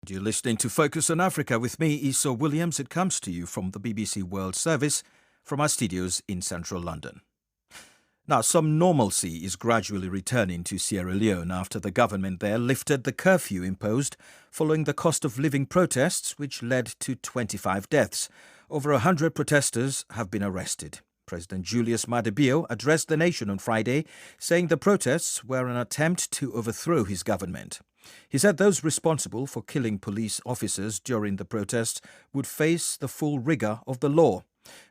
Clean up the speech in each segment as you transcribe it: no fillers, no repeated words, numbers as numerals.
You're listening to Focus on Africa with me, Esau Williams. It comes to you from the BBC World Service from our studios in central London. Now, some normalcy is gradually returning to Sierra Leone after the government there lifted the curfew imposed following the cost of living protests, which led to 25 deaths. Over 100 protesters have been arrested. President Julius Maada Bio addressed the nation on Friday, saying the protests were an attempt to overthrow his government. He said those responsible for killing police officers during the protests would face the full rigour of the law.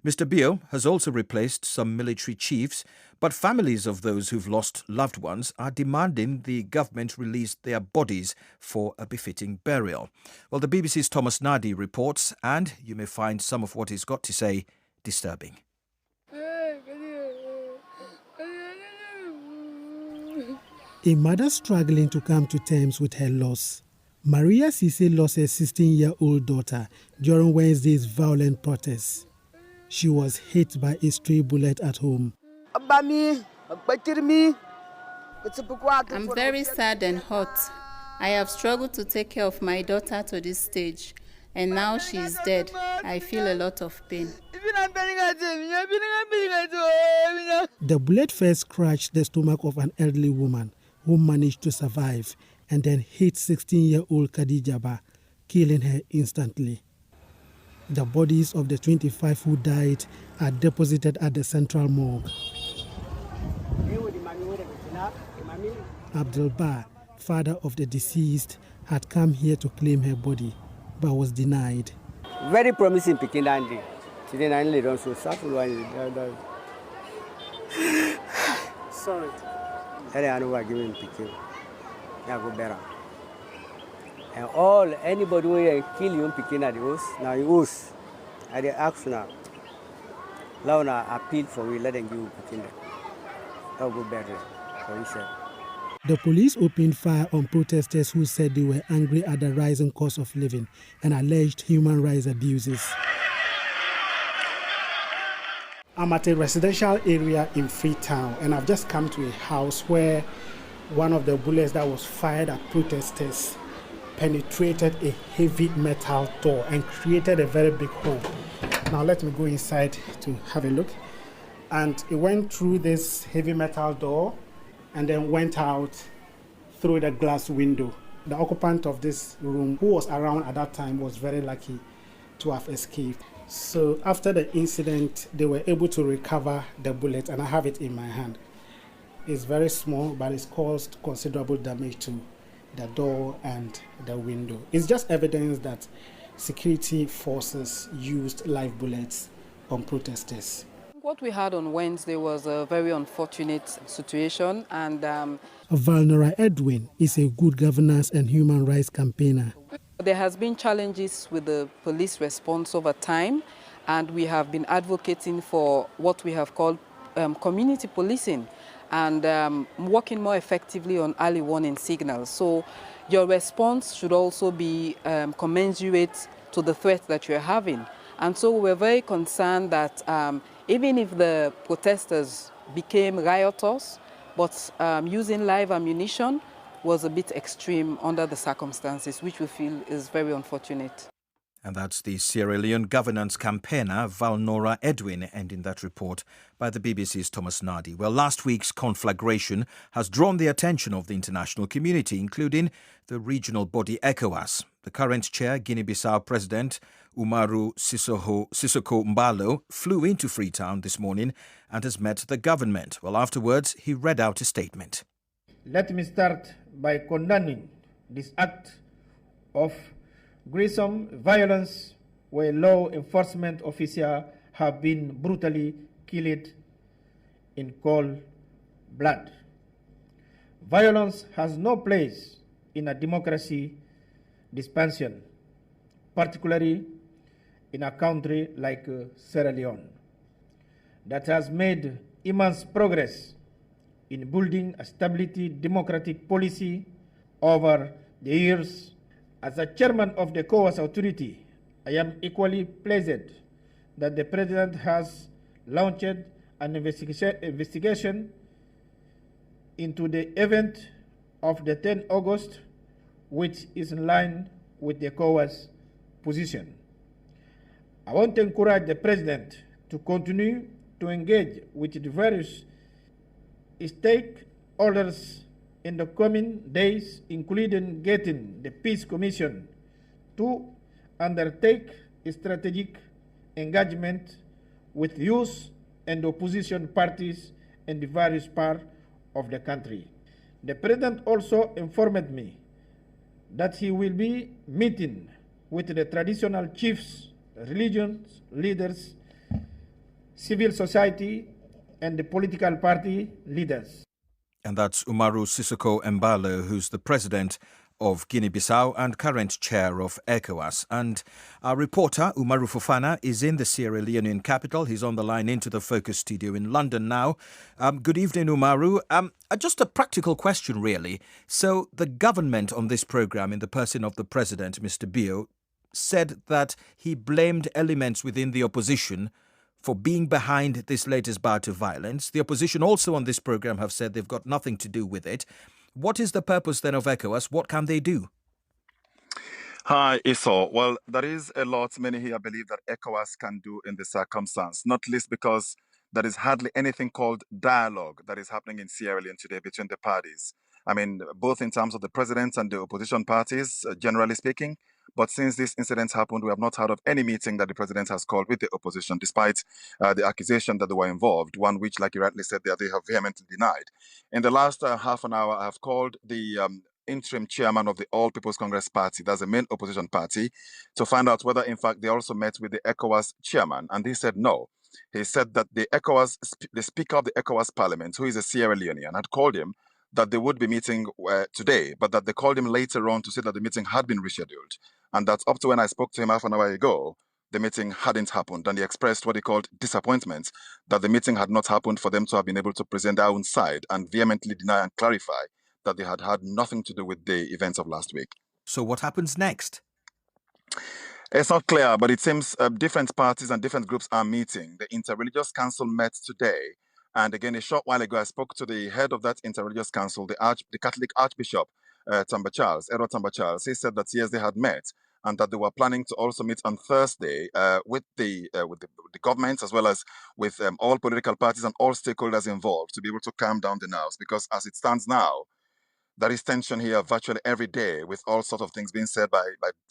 Mr. Bio has also replaced some military chiefs, but families of those who've lost loved ones are demanding the government release their bodies for a befitting burial. Well, the BBC's Thomas Nardi reports, and you may find some of what he's got to say disturbing. A mother struggling to come to terms with her loss. Maria Cisse lost her 16-year-old daughter during Wednesday's violent protests. She was hit by a stray bullet at home. I'm very sad and hurt. I have struggled to take care of my daughter to this stage, and now she is dead. I feel a lot of pain. The bullet first scratched the stomach of an elderly woman who managed to survive and then hit 16-year-old Khadija Ba, killing her instantly. The bodies of the 25 who died are deposited at the central morgue. Abdul Ba, father of the deceased, had come here to claim her body, but was denied. Very promising picking Andy. Today I don't so suffer. Sorry. I know giving picking. Now go better. And all anybody who kill you picking at the house, now you house. At the action now. Now appeal for we let them give you picking. That will go better. So he said. The police opened fire on protesters who said they were angry at the rising cost of living and alleged human rights abuses. I'm at a residential area in Freetown, and I've just come to a house where one of the bullets that was fired at protesters penetrated a heavy metal door and created a very big hole. Now let me go inside to have a look. And it went through this heavy metal door and then went out through the glass window. The occupant of this room, who was around at that time, was very lucky to have escaped. So after the incident, they were able to recover the bullet, and I have it in my hand. It's very small, but it's caused considerable damage to the door and the window. It's just evidence that security forces used live bullets on protesters. What we had on Wednesday was a very unfortunate situation, and Valnora Edwin is a good governance and human rights campaigner. There has been challenges with the police response over time, and we have been advocating for what we have called community policing and working more effectively on early warning signals. So your response should also be commensurate to the threat that you're having. And so we're very concerned that even if the protesters became rioters, but using live ammunition was a bit extreme under the circumstances, which we feel is very unfortunate. And that's the Sierra Leone governance campaigner Valnora Edwin, ending that report by the BBC's Thomas Nardi. Well, last week's conflagration has drawn the attention of the international community, including the regional body ECOWAS. The current chair, Guinea-Bissau President Umaru Sissoko Mbalo, flew into Freetown this morning and has met the government. Well, afterwards, he read out a statement. Let me start by condemning this act of gruesome violence where law enforcement officers have been brutally killed in cold blood. Violence has no place in a democracy dispensation, particularly in a country like Sierra Leone that has made immense progress in building a stability democratic policy over the years. As a chairman of the ECOWAS authority, I am equally pleased that the President has launched an investigation into the event of the 10th August, which is in line with the ECOWAS position. I want to encourage the President to continue to engage with the various stakeholders in the coming days, including getting the Peace Commission to undertake strategic engagement with youth and opposition parties in the various parts of the country. The President also informed me that he will be meeting with the traditional chiefs, religious leaders, civil society, and the political party leaders. And that's Umaru Sissoko Embalo, who's the president of Guinea-Bissau and current chair of ECOWAS. And our reporter, Umaru Fofana, is in the Sierra Leonean capital. He's on the line into the Focus studio in London now. Good evening, Umaru. Just a practical question, really. So the government on this program, in the person of the president, Mr. Bio, said that he blamed elements within the opposition for being behind this latest bout of violence. The opposition also on this program have said they've got nothing to do with it. What is the purpose then of ECOWAS? What can they do? Hi, Esau. Well, there is a lot many here believe that ECOWAS can do in this circumstance, not least because there is hardly anything called dialogue that is happening in Sierra Leone today between the parties. I mean, both in terms of the president and the opposition parties, generally speaking. But since this incident happened, we have not heard of any meeting that the president has called with the opposition, despite the accusation that they were involved, one which, like you rightly said, they have vehemently denied. In the last half an hour, I have called the interim chairman of the All People's Congress Party, that's the main opposition party, to find out whether, in fact, they also met with the ECOWAS chairman. And he said no. He said that the Speaker of the ECOWAS Parliament, who is a Sierra Leonean, had called him that they would be meeting today, but that they called him later on to say that the meeting had been rescheduled. And that's up to when I spoke to him half an hour ago, the meeting hadn't happened. And he expressed what he called disappointment that the meeting had not happened for them to have been able to present their own side and vehemently deny and clarify that they had had nothing to do with the events of last week. So what happens next? It's not clear, but it seems different parties and different groups are meeting. The Interreligious Council met today. And again, a short while ago, I spoke to the head of that Interreligious Council, the Catholic Archbishop, Edward Tamba Charles. He said that yes, they had met and that they were planning to also meet on Thursday with the government as well as with all political parties and all stakeholders involved to be able to calm down the nerves. Because as it stands now, there is tension here virtually every day with all sorts of things being said by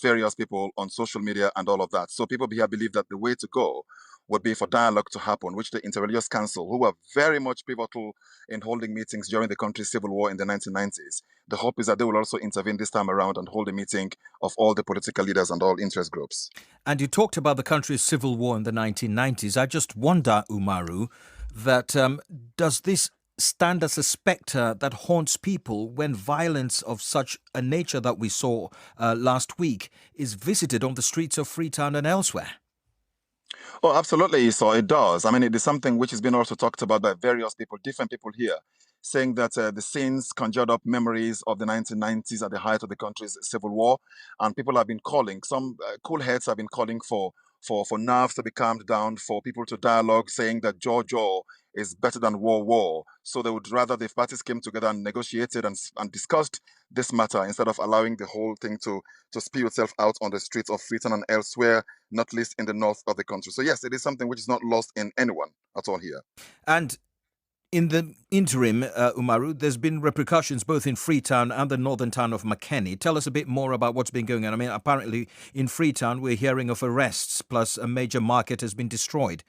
various people on social media and all of that. So people here believe that the way to go would be for dialogue to happen, which the Interreligious Council, who were very much pivotal in holding meetings during the country's civil war in the 1990s, the hope is that they will also intervene this time around and hold a meeting of all the political leaders and all interest groups. And you talked about the country's civil war in the 1990s. I just wonder, Umaru, that does this stand as a spectre that haunts people when violence of such a nature that we saw last week is visited on the streets of Freetown and elsewhere? Oh, absolutely, so it does. I mean, it is something which has been also talked about by various people, different people here, saying that the scenes conjured up memories of the 1990s at the height of the country's civil war. And people have been calling, some cool heads have been calling for nerves to be calmed down, for people to dialogue, saying that Jojo is better than war. So they would rather the parties came together and negotiated and discussed this matter instead of allowing the whole thing to spew itself out on the streets of Freetown and elsewhere, not least in the north of the country. So yes, it is something which is not lost in anyone at all here. And in the interim, Umaru, there's been repercussions both in Freetown and the northern town of Makeni. Tell us a bit more about what's been going on. I mean, apparently in Freetown, we're hearing of arrests, plus a major market has been destroyed.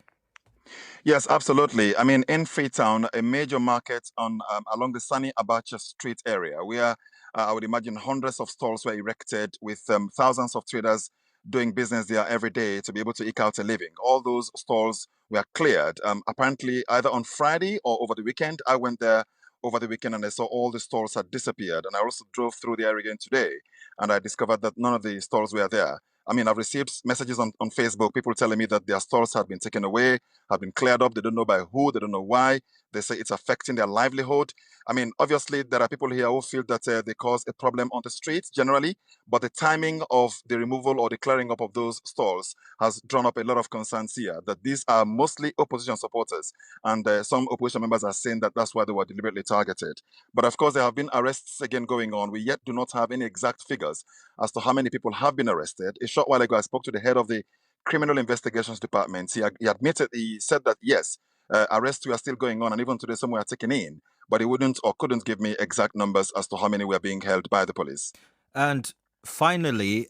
Yes, absolutely. I mean, in Freetown, a major market on along the Sani Abacha Street area, where I would imagine hundreds of stalls were erected with thousands of traders doing business there every day to be able to eke out a living. All those stalls were cleared. Apparently, either on Friday or over the weekend. I went there over the weekend and I saw all the stalls had disappeared. And I also drove through the area again today and I discovered that none of the stalls were there. I mean, I've received messages on Facebook, people telling me that their stores have been taken away, have been cleared up. They don't know by who, they don't know why. They say it's affecting their livelihood. I mean, obviously, there are people here who feel that they cause a problem on the streets generally, but the timing of the removal or the clearing up of those stores has drawn up a lot of concerns here, that these are mostly opposition supporters. And some opposition members are saying that that's why they were deliberately targeted. But of course, there have been arrests again going on. We yet do not have any exact figures as to how many people have been arrested. A short while ago, I spoke to the head of the Criminal Investigations Department. He said that yes, arrests were still going on, and even today some were taken in, but he wouldn't or couldn't give me exact numbers as to how many were being held by the police. And finally,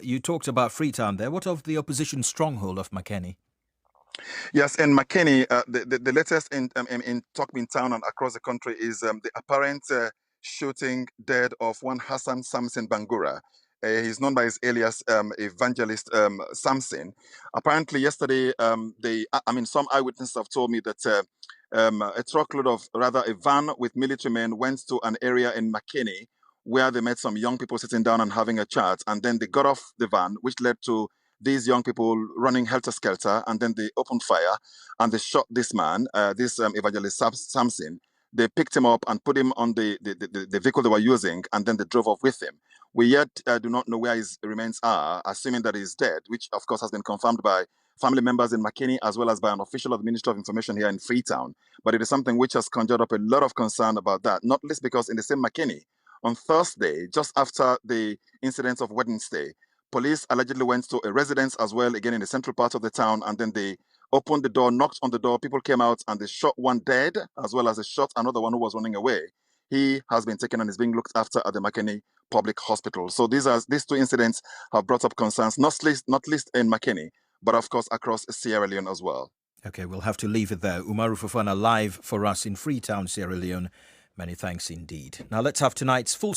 you talked about Freetown there. What of the opposition stronghold of Makeni? Yes, in McKinney, the latest in Tokmin Town and across the country is the apparent shooting dead of one Hassan Samson Bangura. He's known by his alias Evangelist Samson. Apparently, yesterday, some eyewitnesses have told me that a truckload of, rather, a van with military men went to an area in McKinney where they met some young people sitting down and having a chat, and then they got off the van, which led to these young people running helter-skelter, and then they opened fire and they shot this man, this Evangelist Samson. They picked him up and put him on the vehicle they were using, and then they drove off with him. We yet do not know where his remains are, assuming that he's dead, which of course has been confirmed by family members in McKinney as well as by an official of the Ministry of Information here in Freetown. But it is something which has conjured up a lot of concern about that, not least because in the same McKinney, on Thursday, just after the incidents of Wednesday, police allegedly went to a residence as well, again in the central part of the town, and then they opened the door, knocked on the door, people came out and they shot one dead, as well as they shot another one who was running away. He has been taken and is being looked after at the Makeni Public Hospital. So these two incidents have brought up concerns, not least in Makeni, but of course across Sierra Leone as well. Okay, we'll have to leave it there. Umaru Fofana live for us in Freetown, Sierra Leone. Many thanks indeed. Now let's have tonight's full